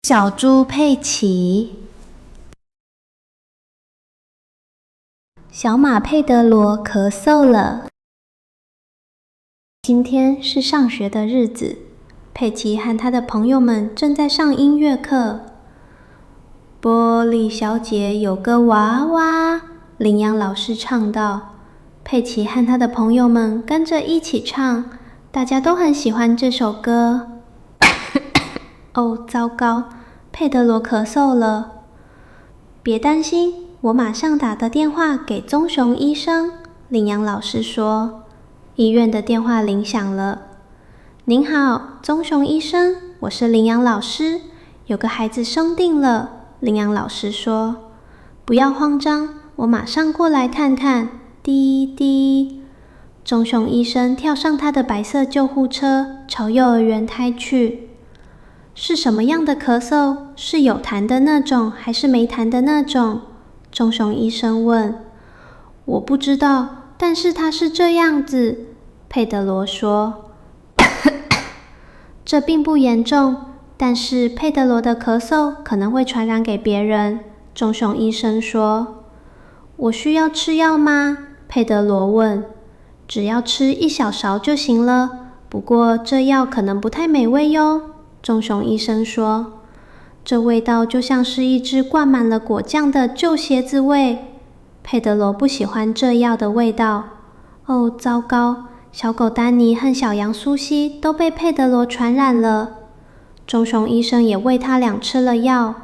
小猪佩奇。小马佩德罗咳嗽了。今天是上学的日子，佩奇和他的朋友们正在上音乐课。玻璃小姐有个娃娃，羚羊老师唱道。佩奇和他的朋友们跟着一起唱，大家都很喜欢这首歌。哦，糟糕！佩德罗咳嗽了。别担心，我马上打个电话给棕熊医生。羚羊老师说。医院的电话铃响了。您好，棕熊医生，我是羚羊老师。有个孩子生病了。羚羊老师说。不要慌张，我马上过来看看。滴滴。棕熊医生跳上他的白色救护车，朝幼儿园开去。是什么样的咳嗽？是有痰的那种，还是没痰的那种？棕熊医生问。我不知道，但是他是这样子。佩德罗说。这并不严重，但是佩德罗的咳嗽可能会传染给别人。棕熊医生说。我需要吃药吗？佩德罗问。只要吃1小勺就行了，不过这药可能不太美味哟。棕熊医生说。这味道就像是一只灌满了果酱的旧鞋子味。佩德罗不喜欢这药的味道。哦，糟糕！小狗丹尼和小羊苏西都被佩德罗传染了。棕熊医生也喂他俩吃了药。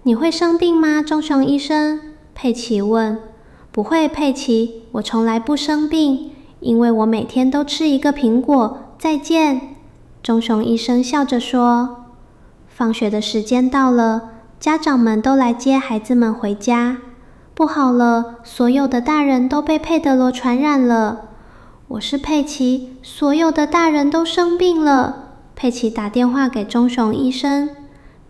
你会生病吗，棕熊医生？佩奇问。不会，佩奇，我从来不生病，因为我每天都吃1个苹果。再见。棕熊医生笑着说。放学的时间到了，家长们都来接孩子们回家。不好了，所有的大人都被佩德罗传染了。我是佩奇，所有的大人都生病了。佩奇打电话给棕熊医生。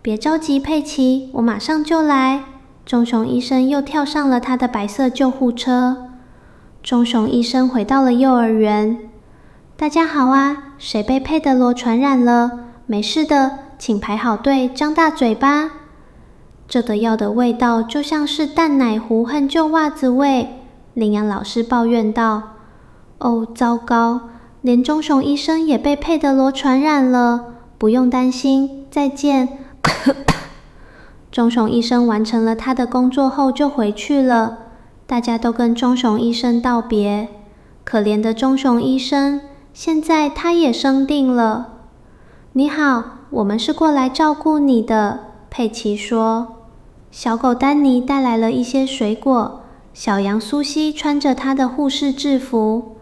别着急，佩奇，我马上就来。棕熊医生又跳上了他的白色救护车。棕熊医生回到了幼儿园。大家好啊，谁被佩德罗传染了？没事的，请排好队，张大嘴巴。这个药的味道就像是淡奶糊和旧袜子味。羚羊老师抱怨道。哦，糟糕，连棕熊医生也被佩德罗传染了。不用担心，再见。棕熊医生完成了他的工作后就回去了。大家都跟棕熊医生道别。可怜的棕熊医生，现在他也生病了。你好，我们是过来照顾你的，佩奇说。小狗丹尼带来了一些水果，小羊苏西穿着他的护士制服。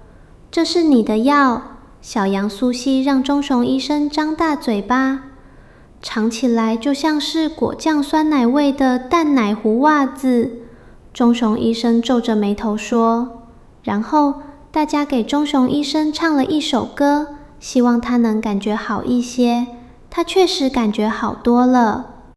这是你的药。小羊苏西让棕熊医生张大嘴巴。尝起来就像是果酱酸奶味的淡奶糊袜子。棕熊医生皱着眉头说。然后大家给棕熊医生唱了一首歌，希望他能感觉好一些。他确实感觉好多了。